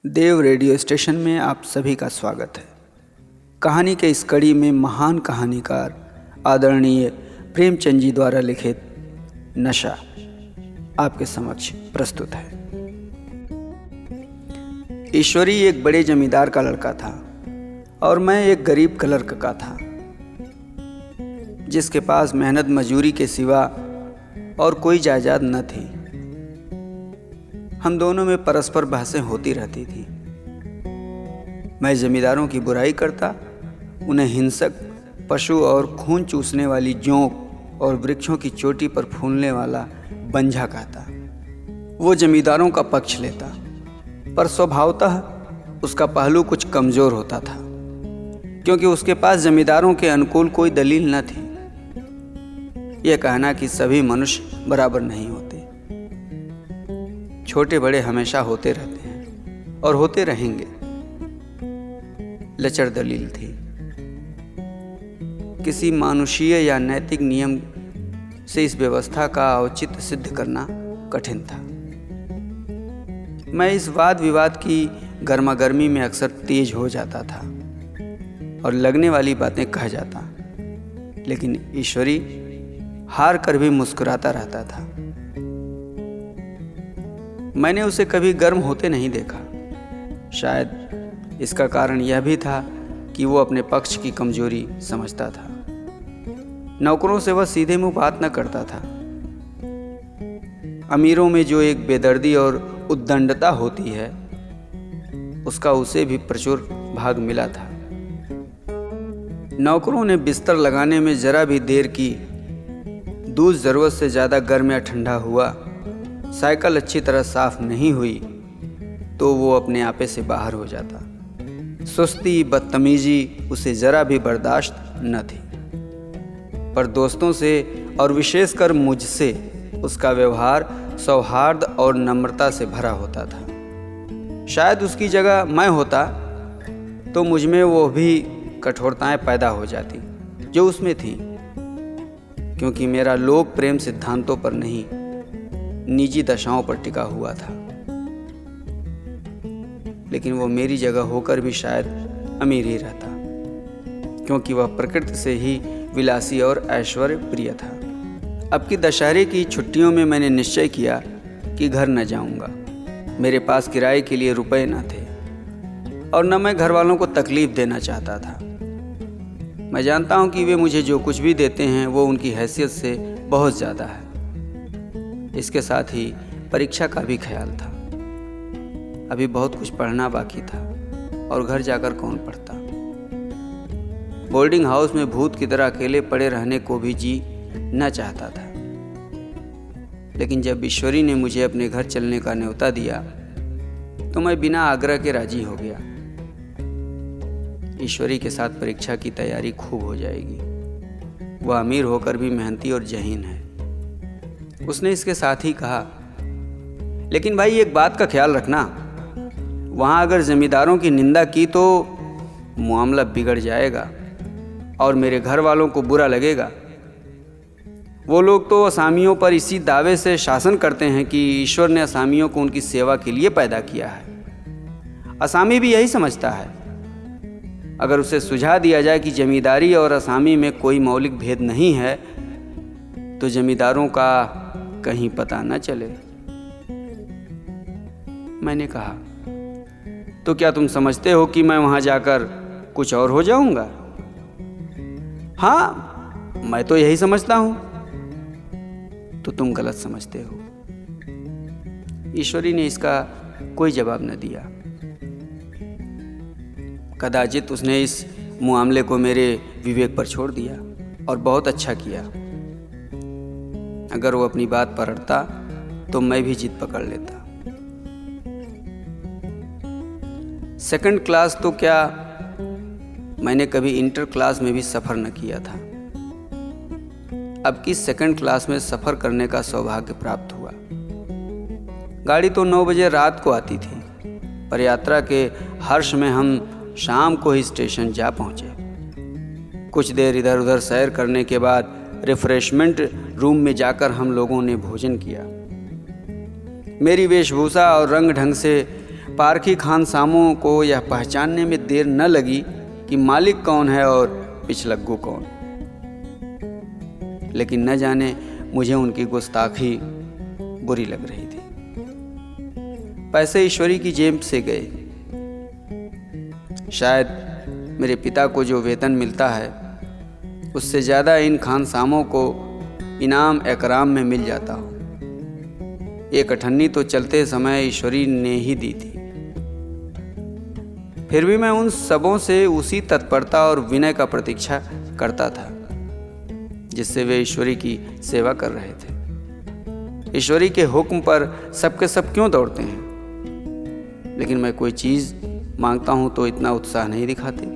देव radio station में आप सभी का स्वागत है। कहानी के इस कड़ी में महान कहानीकार आदरणीय प्रेमचंद जी द्वारा लिखित नशा आपके समक्ष प्रस्तुत है। ईश्वरी एक बड़े जमींदार का लड़का था और मैं एक गरीब क्लर्क का था, जिसके पास मेहनत मजूरी के सिवा और कोई जायदाद न थी। हम दोनों में परस्पर बहसें होती रहती थी। मैं जमींदारों की बुराई करता, उन्हें हिंसक, पशु और खून चूसने वाली जोंक और वृक्षों की चोटी पर फूलने वाला बंझा कहता। वो जमींदारों का पक्ष लेता, पर स्वभावतः उसका पहलू कुछ कमज़ोर होता था, क्योंकि उसके पास जमींदारों के अनुकूल कोई दलील न थी। यह कहना कि सभी मनुष्य बराबर नहीं होते, छोटे बड़े हमेशा होते रहते हैं और होते रहेंगे, लचर दलील थी। किसी मानुषीय या नैतिक नियम से इस व्यवस्था का औचित्य सिद्ध करना कठिन था। मैं इस वाद विवाद की गर्मागर्मी में अक्सर तेज हो जाता था और लगने वाली बातें कह जाता, लेकिन ईश्वरी हार कर भी मुस्कुराता रहता था। मैंने उसे कभी गर्म होते नहीं देखा। शायद इसका कारण यह भी था कि वो अपने पक्ष की कमजोरी समझता था। नौकरों से वह सीधे मुंह बात न करता था। अमीरों में जो एक बेदर्दी और उद्दंडता होती है, उसका उसे भी प्रचुर भाग मिला था। नौकरों ने बिस्तर लगाने में जरा भी देर की, दूध ज़रूरत से ज़्यादा गर्म या ठंडा हुआ, साइकिल अच्छी तरह साफ नहीं हुई तो वो अपने आपे से बाहर हो जाता। सुस्ती, बदतमीजी उसे ज़रा भी बर्दाश्त न थी। पर दोस्तों से और विशेषकर मुझसे उसका व्यवहार सौहार्द और नम्रता से भरा होता था। शायद उसकी जगह मैं होता तो मुझ में वो भी कठोरताएं पैदा हो जाती जो उसमें थी, क्योंकि मेरा लोक प्रेम सिद्धांतों पर नहीं, निजी दशाओं पर टिका हुआ था। लेकिन वो मेरी जगह होकर भी शायद अमीर ही रहता, क्योंकि वह प्रकृति से ही विलासी और ऐश्वर्य प्रिय था। अब की दशहरे की छुट्टियों में मैंने निश्चय किया कि घर न जाऊंगा। मेरे पास किराए के लिए रुपए न थे और न मैं घर वालों को तकलीफ देना चाहता था। मैं जानता हूं कि वे मुझे जो कुछ भी देते हैं वो उनकी हैसियत से बहुत ज़्यादा है। इसके साथ ही परीक्षा का भी ख्याल था। अभी बहुत कुछ पढ़ना बाकी था और घर जाकर कौन पढ़ता। बोर्डिंग हाउस में भूत की तरह अकेले पड़े रहने को भी जी न चाहता था। लेकिन जब ईश्वरी ने मुझे अपने घर चलने का न्योता दिया तो मैं बिना आग्रह के राजी हो गया। ईश्वरी के साथ परीक्षा की तैयारी खूब हो जाएगी। वह अमीर होकर भी मेहनती और ज़हीन है। उसने इसके साथ ही कहा, लेकिन भाई एक बात का ख्याल रखना, वहाँ अगर जमींदारों की निंदा की तो मामला बिगड़ जाएगा और मेरे घर वालों को बुरा लगेगा। वो लोग तो असामियों पर इसी दावे से शासन करते हैं कि ईश्वर ने असामियों को उनकी सेवा के लिए पैदा किया है। असामी भी यही समझता है। अगर उसे सुझा दिया जाए कि जमींदारी और असामी में कोई मौलिक भेद नहीं है तो जमींदारों का कहीं पता न चले। मैंने कहा, तो क्या तुम समझते हो कि मैं वहां जाकर कुछ और हो जाऊंगा? हाँ, मैं तो यही समझता हूं। तो तुम गलत समझते हो। ईश्वरी ने इसका कोई जवाब न दिया। कदाचित उसने इस मामले को मेरे विवेक पर छोड़ दिया और बहुत अच्छा किया। अगर वो अपनी बात पर अड़ता तो मैं भी जिद पकड़ लेता। सेकंड क्लास तो क्या, मैंने कभी इंटर क्लास में भी सफ़र न किया था। अब की सेकंड क्लास में सफ़र करने का सौभाग्य प्राप्त हुआ। गाड़ी तो 9 बजे रात को आती थी, पर यात्रा के हर्ष में हम शाम को ही स्टेशन जा पहुँचे। कुछ देर इधर उधर सैर करने के बाद रिफ्रेशमेंट रूम में जाकर हम लोगों ने भोजन किया। मेरी वेशभूषा और रंग ढंग से पारखी खानसामों को यह पहचानने में देर न लगी कि मालिक कौन है और पिछलग्गू कौन। लेकिन न जाने मुझे उनकी गुस्ताखी बुरी लग रही थी। पैसे ईश्वरी की जेब से गए। शायद मेरे पिता को जो वेतन मिलता है उससे ज़्यादा इन खानसामों को इनाम एकराम में मिल जाता हो। एक अठन्नी तो चलते समय ईश्वरी ने ही दी थी। फिर भी मैं उन सबों से उसी तत्परता और विनय का प्रतीक्षा करता था जिससे वे ईश्वरी की सेवा कर रहे थे। ईश्वरी के हुक्म पर सबके सब क्यों दौड़ते हैं, लेकिन मैं कोई चीज़ मांगता हूं तो इतना उत्साह नहीं दिखाते।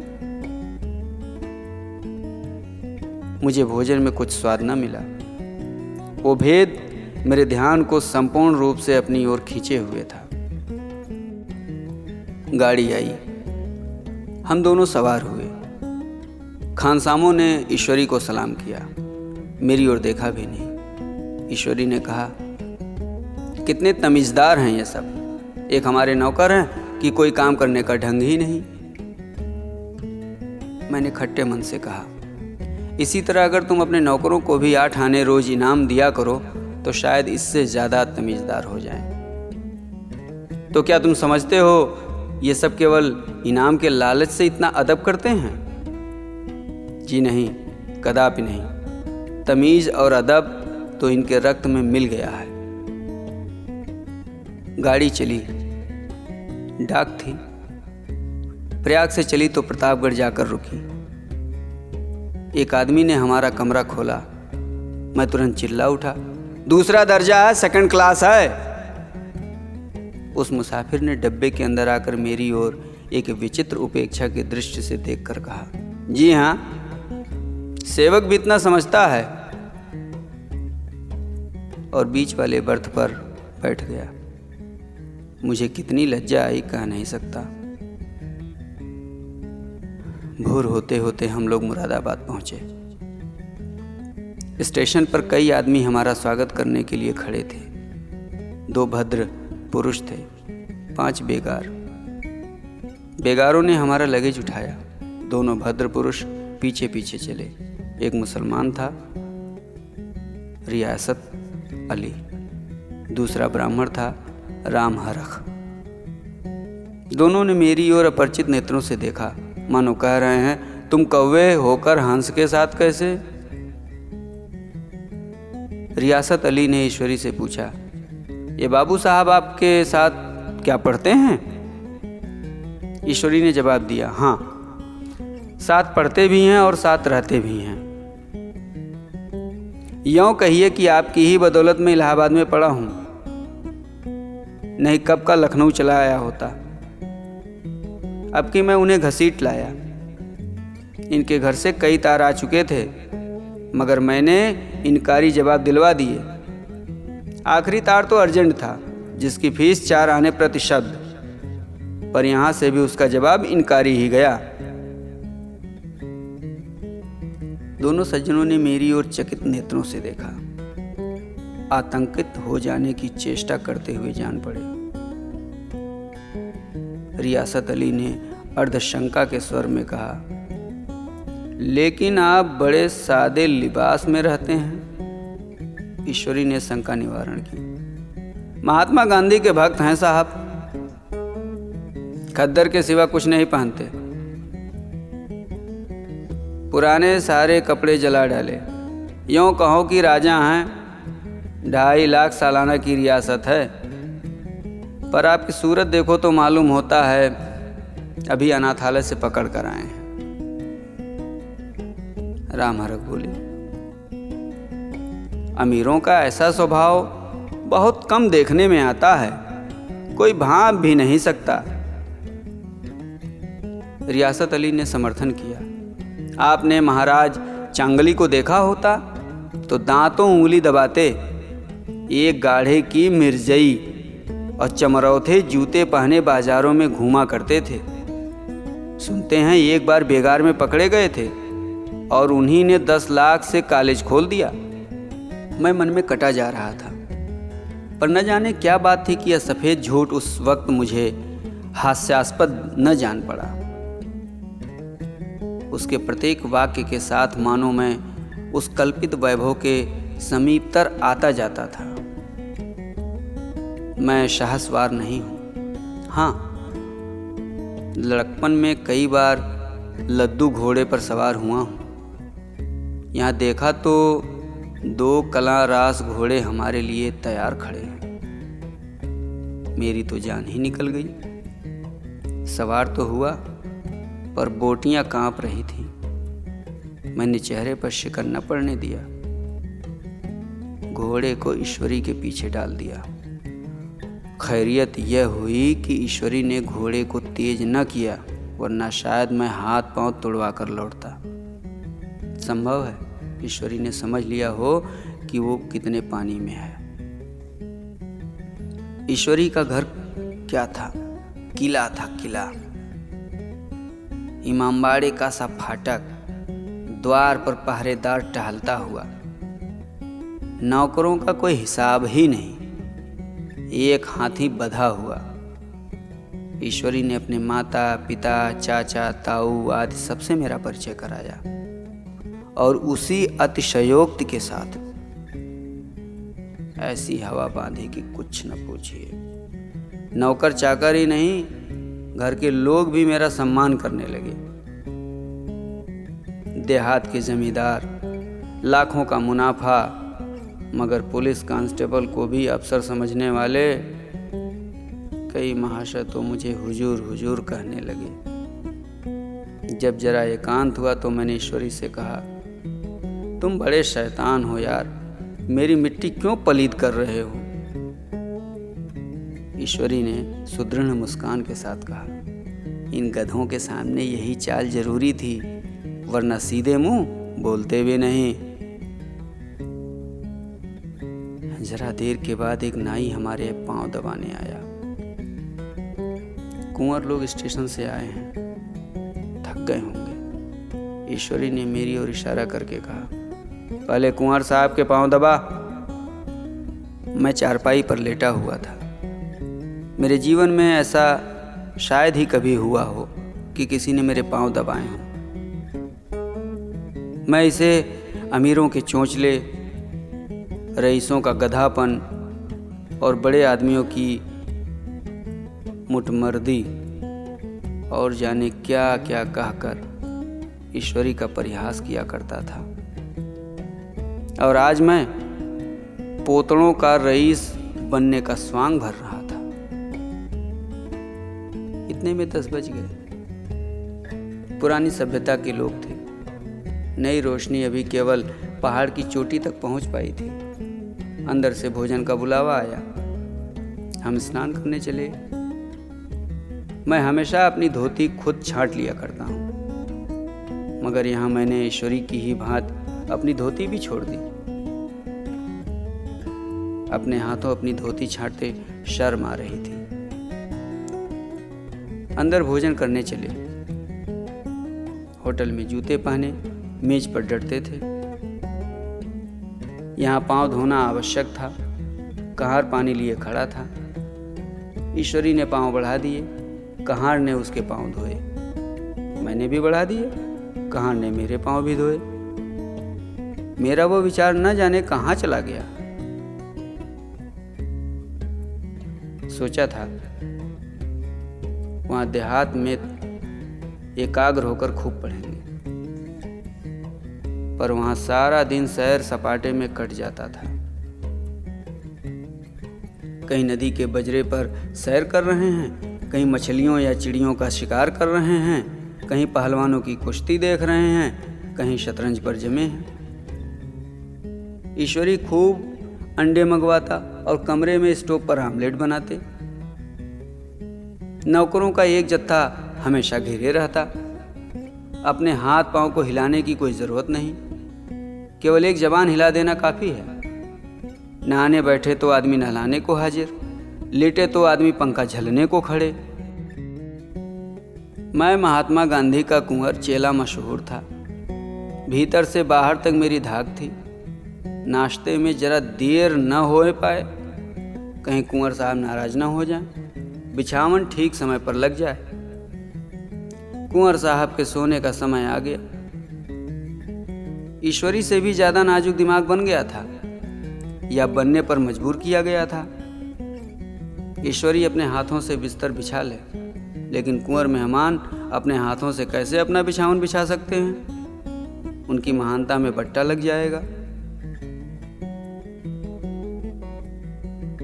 मुझे भोजन में कुछ स्वाद न मिला। वो भेद मेरे ध्यान को संपूर्ण रूप से अपनी ओर खींचे हुए था। गाड़ी आई, हम दोनों सवार हुए। खानसामों ने ईश्वरी को सलाम किया, मेरी ओर देखा भी नहीं। ईश्वरी ने कहा, कितने तमीज़दार हैं ये सब, एक हमारे नौकर हैं कि कोई काम करने का ढंग ही नहीं। मैंने खट्टे मन से कहा, इसी तरह अगर तुम अपने नौकरों को भी 8 आने रोज इनाम दिया करो तो शायद इससे ज़्यादा तमीज़दार हो जाएं। तो क्या तुम समझते हो ये सब केवल इनाम के लालच से इतना अदब करते हैं? जी नहीं, कदापि नहीं। तमीज़ और अदब तो इनके रक्त में मिल गया है। गाड़ी चली। डाक थी। प्रयाग से चली तो प्रतापगढ़ जाकर रुकी। एक आदमी ने हमारा कमरा खोला। मैं तुरंत चिल्ला उठा, दूसरा दर्जा है, सेकंड क्लास है। उस मुसाफिर ने डब्बे के अंदर आकर मेरी ओर एक विचित्र उपेक्षा के दृष्टि से देखकर कहा, जी हाँ, सेवक भी इतना समझता है, और बीच वाले बर्थ पर बैठ गया। मुझे कितनी लज्जा आई कह नहीं सकता। भोर होते होते हम लोग मुरादाबाद पहुंचे। स्टेशन पर कई आदमी हमारा स्वागत करने के लिए खड़े थे। 2 भद्र पुरुष थे, 5 बेगार। बेगारों ने हमारा लगेज उठाया। दोनों भद्र पुरुष पीछे पीछे चले। एक मुसलमान था, रियासत अली। दूसरा ब्राह्मण था, राम हरख। दोनों ने मेरी ओर अपरिचित नेत्रों से देखा, मानो कह रहे हैं, तुम कौवे होकर हंस के साथ कैसे? रियासत अली ने ईश्वरी से पूछा, ये बाबू साहब आपके साथ क्या पढ़ते हैं? ईश्वरी ने जवाब दिया, हाँ, साथ पढ़ते भी हैं और साथ रहते भी हैं। यूं कहिए कि आपकी ही बदौलत में इलाहाबाद में पढ़ा हूं, नहीं कब का लखनऊ चला आया होता। अब कि मैं उन्हें घसीट लाया। इनके घर से कई तार आ चुके थे, मगर मैंने इनकारी जवाब दिलवा दिए। आखिरी तार तो अर्जेंट था, जिसकी फीस 4 आने प्रति शब्द, पर यहां से भी उसका जवाब इनकारी ही गया। दोनों सज्जनों ने मेरी ओर चकित नेत्रों से देखा, आतंकित हो जाने की चेष्टा करते हुए जान पड़े। रियासत अली ने अर्धशंका के स्वर में कहा, लेकिन आप बड़े सादे लिबास में रहते हैं। ईश्वरी ने शंका निवारण की, महात्मा गांधी के भक्त हैं साहब, खद्दर के सिवा कुछ नहीं पहनते। पुराने सारे कपड़े जला डाले। यूं कहो कि राजा हैं, 2.5 लाख सालाना की रियासत है, पर आपकी सूरत देखो तो मालूम होता है अभी अनाथालय से पकड़ कर आए हैं। राम हरख बोले, अमीरों का ऐसा स्वभाव बहुत कम देखने में आता है, कोई भांप भी नहीं सकता। रियासत अली ने समर्थन किया, आपने महाराज चांगली को देखा होता तो दांतों उंगली दबाते, एक गाढ़े की मिर्जई और चमरौथे जूते पहने बाजारों में घूमा करते थे। सुनते हैं एक बार बेगार में पकड़े गए थे और उन्हीं ने 10 लाख से कॉलेज खोल दिया। मैं मन में कटा जा रहा था, पर न जाने क्या बात थी कि यह सफ़ेद झूठ उस वक्त मुझे हास्यास्पद न जान पड़ा। उसके प्रत्येक वाक्य के साथ मानो मैं उस कल्पित वैभव के समीपतर आता जाता था। मैं शाहसवार नहीं हूँ। हाँ, लड़कपन में कई बार लद्दू घोड़े पर सवार हुआ हूँ। यहाँ देखा तो 2 कलां रास घोड़े हमारे लिए तैयार खड़े हैं। मेरी तो जान ही निकल गई। सवार तो हुआ, पर बोटियां कांप रही थीं। मैंने चेहरे पर शिकन न पड़ने दिया। घोड़े को ईश्वरी के पीछे डाल दिया। खैरियत यह हुई कि ईश्वरी ने घोड़े को तेज न किया, वरना शायद मैं हाथ पांव तुड़वा कर लौटता। संभव है ईश्वरी ने समझ लिया हो कि वो कितने पानी में है। ईश्वरी का घर क्या था? किला था, किला। इमामबाड़े का सा फाटक, द्वार पर पहरेदार टहलता हुआ, नौकरों का कोई हिसाब ही नहीं, एक हाथी बंधा हुआ। ईश्वरी ने अपने माता पिता चाचा ताऊ आदि सबसे मेरा परिचय कराया, और उसी अतिशयोक्ति के साथ ऐसी हवा बांधी कि कुछ न पूछिए। नौकर चाकर ही नहीं, घर के लोग भी मेरा सम्मान करने लगे। देहात के जमींदार, लाखों का मुनाफा, मगर पुलिस कांस्टेबल को भी अफसर समझने वाले कई महाशय तो मुझे हुजूर हुजूर कहने लगे। जब जरा एकांत हुआ तो मैंने ईश्वरी से कहा, तुम बड़े शैतान हो यार, मेरी मिट्टी क्यों पलीद कर रहे हो? ईश्वरी ने सुदृढ़ मुस्कान के साथ कहा, इन गधों के सामने यही चाल जरूरी थी, वरना सीधे मुंह बोलते भी नहीं। जरा देर के बाद एक नाई हमारे पांव दबाने आया। कुंवर लोग स्टेशन से आए हैं, थक गए होंगे। ईश्वरी ने मेरी ओर इशारा करके कहा, पहले कुंवर साहब के पांव दबा। मैं चारपाई पर लेटा हुआ था। मेरे जीवन में ऐसा शायद ही कभी हुआ हो कि किसी ने मेरे पांव दबाए हों। मैं इसे अमीरों के चोंचले, रईसों का गधापन और बड़े आदमियों की मुटमर्दी और जाने क्या क्या कहकर ईश्वरी का परिहास किया करता था। और आज मैं पोतड़ों का रईस बनने का स्वांग भर रहा था। इतने में 10 बज गए। पुरानी सभ्यता के लोग थे। नई रोशनी अभी केवल पहाड़ की चोटी तक पहुंच पाई थी। अंदर से भोजन का बुलावा आया। हम स्नान करने चले। मैं हमेशा अपनी धोती खुद छांट लिया करता हूँ, मगर यहाँ मैंने ईश्वरी की ही भांति अपनी धोती भी छोड़ दी। अपने हाथों अपनी धोती छांटते शर्म आ रही थी। अंदर भोजन करने चले। होटल में जूते पहने मेज पर डटते थे। यहाँ पांव धोना आवश्यक था। कहार पानी लिए खड़ा था। ईश्वरी ने पांव बढ़ा दिए, कहार ने उसके पांव धोए। मैंने भी बढ़ा दिए, कहार ने मेरे पांव भी धोए। मेरा वो विचार न जाने कहाँ चला गया। सोचा था वहां देहात में एकाग्र होकर खूब पढ़ेंगे, पर वहां सारा दिन सैर सपाटे में कट जाता था। कहीं नदी के बजरे पर सैर कर रहे हैं, कहीं मछलियों या चिड़ियों का शिकार कर रहे हैं, कहीं पहलवानों की कुश्ती देख रहे हैं, कहीं शतरंज पर जमे हैं। ईश्वरी खूब अंडे मंगवाता और कमरे में स्टोव पर आमलेट बनाते। नौकरों का एक जत्था हमेशा घेरे रहता। अपने हाथ पांव को हिलाने की कोई जरूरत नहीं, केवल एक जबान हिला देना काफी है। नहाने बैठे तो आदमी नहलाने को हाजिर, लेटे तो आदमी पंखा झलने को खड़े। मैं महात्मा गांधी का कुंवर चेला मशहूर था। भीतर से बाहर तक मेरी धाक थी। नाश्ते में जरा देर न हो पाए, कहीं कुंवर साहब नाराज न हो जाएं। बिछावन ठीक समय पर लग जाए। कुंवर साहब के सोने का समय आ गया। ईश्वरी से भी ज्यादा नाजुक दिमाग बन गया था या बनने पर मजबूर किया गया था। ईश्वरी अपने हाथों से बिस्तर बिछा ले, लेकिन कुंवर मेहमान अपने हाथों से कैसे अपना बिछावन बिछा सकते हैं? उनकी महानता में बट्टा लग जाएगा।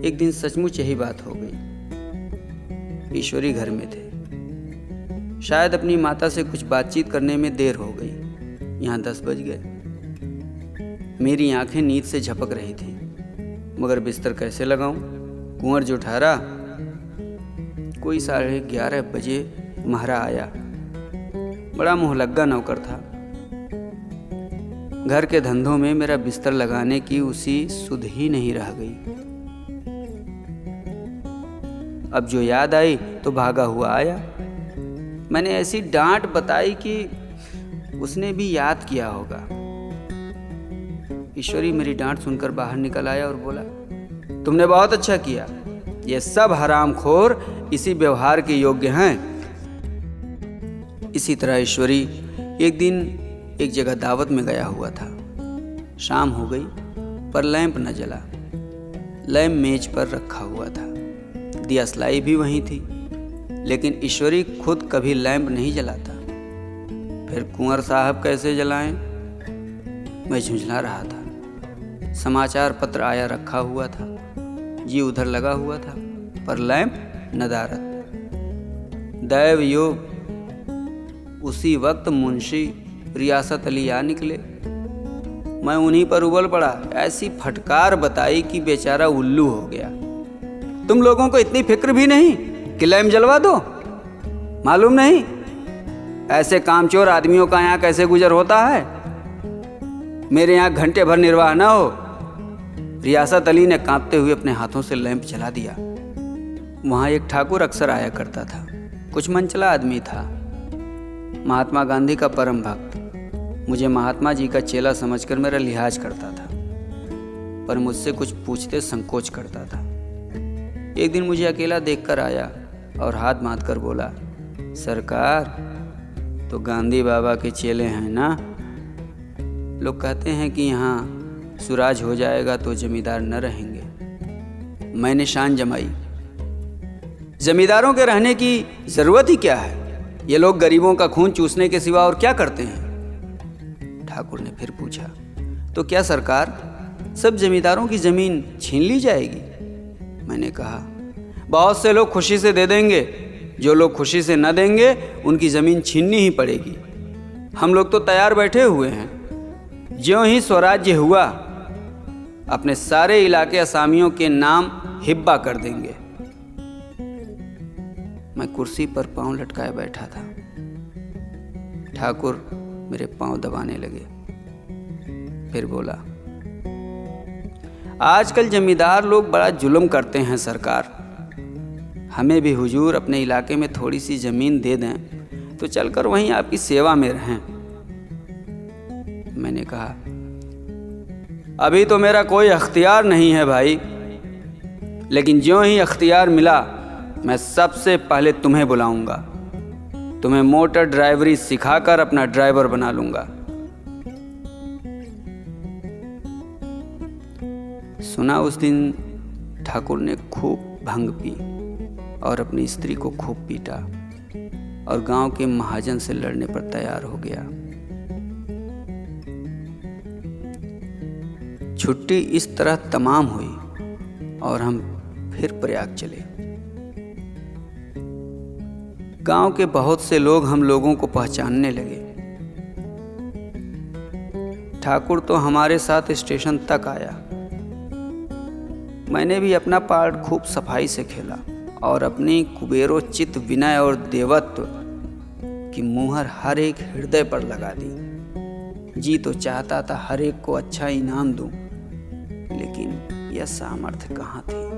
एक दिन सचमुच यही बात हो गई। ईश्वरी घर में थे। शायद अपनी माता से कुछ बातचीत करने में देर हो गई। यहाँ 10 बज गए। मेरी आंखें नींद से झपक रही थी, मगर बिस्तर कैसे लगाऊं? कुंवर जो ठहरा, कोई 11:30 बजे महरा आया। बड़ा मुहलग्गा नौकर था। घर के धंधों में मेरा बिस्तर लगाने की उसी सुध ही नहीं रह गई। अब जो याद आई तो भागा हुआ आया। मैंने ऐसी डांट बताई कि उसने भी याद किया होगा। ईश्वरी मेरी डांट सुनकर बाहर निकल आया और बोला, तुमने बहुत अच्छा किया। ये सब हरामखोर इसी व्यवहार के योग्य हैं। इसी तरह ईश्वरी एक दिन एक जगह दावत में गया हुआ था। शाम हो गई पर लैंप न जला। लैंप मेज पर रखा हुआ था। दिया सलाई भी वहीं थी, लेकिन ईश्वरी खुद कभी लैंप नहीं जलाता। फिर कुंवर साहब कैसे जलाएं? मैं झुंझला रहा था। समाचार पत्र आया रखा हुआ था। जी उधर लगा हुआ था, पर लैंप नदारत। दैव योग, उसी वक्त मुंशी रियासत अली आ निकले। मैं उन्हीं पर उबल पड़ा। ऐसी फटकार बताई कि बेचारा उल्लू हो गया। तुम लोगों को इतनी फिक्र भी नहीं कि लैंप जलवा दो? मालूम नहीं ऐसे कामचोर आदमियों का यहाँ कैसे गुजर होता है? मेरे यहाँ घंटे भर निर्वाह ना हो। रियासत अली ने कांपते हुए अपने हाथों से लैंप जला दिया। वहाँ एक ठाकुर अक्सर आया करता था। कुछ मनचला आदमी था। महात्मा गांधी का परम भक्त। मुझे महात्मा जी का चेला समझकर मेरा लिहाज करता था, पर मुझसे कुछ पूछते संकोच करता था। एक दिन मुझे अकेला देखकर आया और हाथ बांधकर बोला, सरकार तो गांधी बाबा के चेले हैं ना? लोग कहते हैं कि यहाँ सुराज हो जाएगा तो जमींदार न रहेंगे। मैंने शान जमाई, जमींदारों के रहने की जरूरत ही क्या है? ये लोग गरीबों का खून चूसने के सिवा और क्या करते हैं? ठाकुर ने फिर पूछा, तो क्या सरकार सब जमींदारों की जमीन छीन ली जाएगी? मैंने कहा, बहुत से लोग खुशी से दे देंगे। जो लोग खुशी से न देंगे उनकी जमीन छीननी ही पड़ेगी। हम लोग तो तैयार बैठे हुए हैं। ज्यों ही स्वराज्य हुआ अपने सारे इलाके असामियों के नाम हिब्बा कर देंगे। मैं कुर्सी पर पांव लटकाए बैठा था। ठाकुर मेरे पांव दबाने लगे। फिर बोला, आजकल जमींदार लोग बड़ा जुल्म करते हैं सरकार। हमें भी हुजूर अपने इलाके में थोड़ी सी जमीन दे दें तो चलकर वहीं आपकी सेवा में रहें। मैंने कहा, अभी तो मेरा कोई अख्तियार नहीं है भाई, लेकिन ज्यों ही अख्तियार मिला मैं सबसे पहले तुम्हें बुलाऊंगा। तुम्हें मोटर ड्राइवरी सिखाकर अपना ड्राइवर बना लूंगा। सुना उस दिन ठाकुर ने खूब भंग पी और अपनी स्त्री को खूब पीटा और गांव के महाजन से लड़ने पर तैयार हो गया। छुट्टी इस तरह तमाम हुई और हम फिर प्रयाग चले। गांव के बहुत से लोग हम लोगों को पहचानने लगे। ठाकुर तो हमारे साथ स्टेशन तक आया। मैंने भी अपना पार्ट खूब सफाई से खेला और अपनी कुबेरोचित विनय और देवत्व की मुहर हर एक हृदय पर लगा दी। जी तो चाहता था हर एक को अच्छा इनाम दूं, लेकिन यह सामर्थ्य कहाँ थी।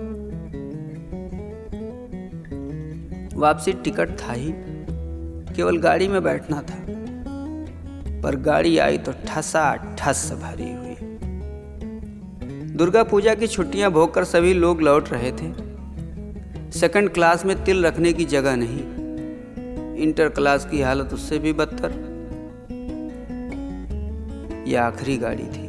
वापसी टिकट था ही, केवल गाड़ी में बैठना था, पर गाड़ी आई तो ठसाठस भरी हुई। दुर्गा पूजा की छुट्टियां भोगकर सभी लोग लौट रहे थे। सेकंड क्लास में तिल रखने की जगह नहीं। इंटर क्लास की हालत उससे भी बदतर। यह आखिरी गाड़ी थी,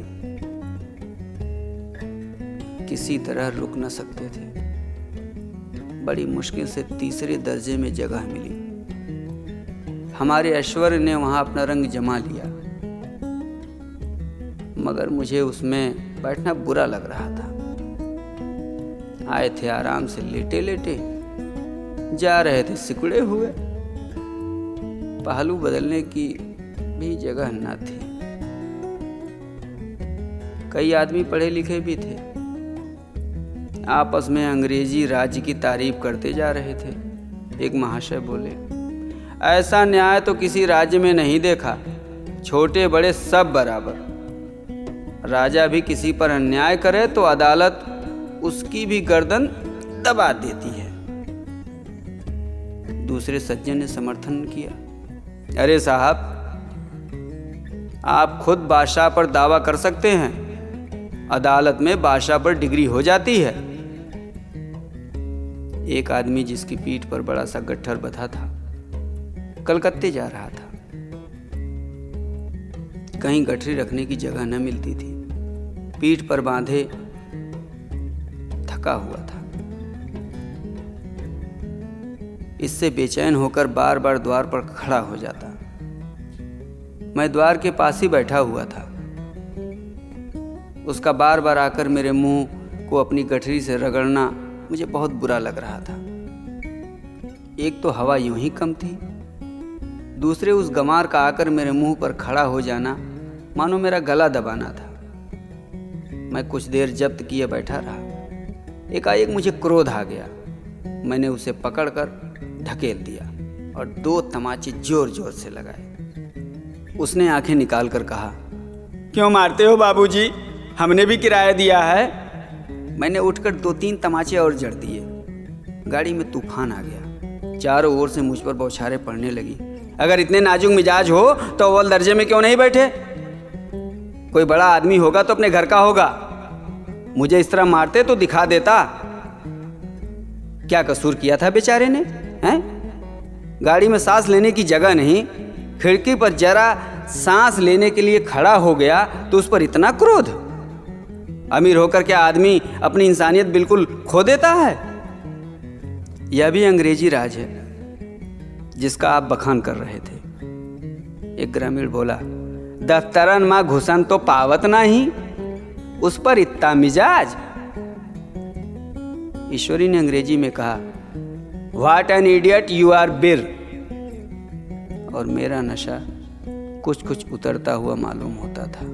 किसी तरह रुक न सकते थे। बड़ी मुश्किल से तीसरे दर्जे में जगह मिली। हमारे ऐश्वर्य ने वहां अपना रंग जमा लिया, मगर मुझे उसमें बैठना बुरा लग रहा था। आए थे आराम से लेटे लेटे, जा रहे थे सिकुड़े हुए। पहलू बदलने की भी जगह न थी। कई आदमी पढ़े लिखे भी थे, आपस में अंग्रेजी राज्य की तारीफ करते जा रहे थे। एक महाशय बोले, ऐसा न्याय तो किसी राज्य में नहीं देखा, छोटे बड़े सब बराबर। राजा भी किसी पर अन्याय करे तो अदालत उसकी भी गर्दन दबा देती है। दूसरे सज्जन ने समर्थन किया, अरे साहब, आप खुद बादशाह पर दावा कर सकते हैं, अदालत में बादशाह पर डिग्री हो जाती है। एक आदमी जिसकी पीठ पर बड़ा सा गट्ठर बंधा था, कलकत्ते जा रहा था। कहीं गठरी रखने की जगह न मिलती थी। पीठ पर बांधे थका हुआ था। इससे बेचैन होकर बार बार द्वार पर खड़ा हो जाता। मैं द्वार के पास ही बैठा हुआ था। उसका बार बार आकर मेरे मुंह को अपनी गठरी से रगड़ना मुझे बहुत बुरा लग रहा था। एक तो हवा यूं ही कम थी, दूसरे उस गंवार का आकर मेरे मुंह पर खड़ा हो जाना मानो मेरा गला दबाना था। मैं कुछ देर जब्त किए बैठा रहा। एकाएक मुझे क्रोध आ गया। मैंने उसे पकड़कर ढकेल दिया और 2 तमाचे जोर जोर से लगाए। उसने आंखें निकाल कर कहा, क्यों मारते हो बाबूजी, हमने भी किराया दिया है। मैंने उठकर 2-3 तमाचे और जड़ दिए। गाड़ी में तूफान आ गया। चारों ओर से मुझ पर बौछारें पड़ने लगी। अगर इतने नाजुक मिजाज हो तो अव्वल दर्जे में क्यों नहीं बैठे? कोई बड़ा आदमी होगा तो अपने घर का होगा। मुझे इस तरह मारते तो दिखा देता। क्या कसूर किया था बेचारे ने, हैं? गाड़ी में सांस लेने की जगह नहीं, खिड़की पर जरा सांस लेने के लिए खड़ा हो गया तो उस पर इतना क्रोध। अमीर होकर क्या आदमी अपनी इंसानियत बिल्कुल खो देता है? यह भी अंग्रेजी राज है जिसका आप बखान कर रहे थे। एक ग्रामीण बोला, दफ्तरन मां घुसन तो पावत नहीं, उस पर इतना मिजाज। ईश्वरी ने अंग्रेजी में कहा, what an idiot you are बिर। और मेरा नशा कुछ कुछ उतरता हुआ मालूम होता था।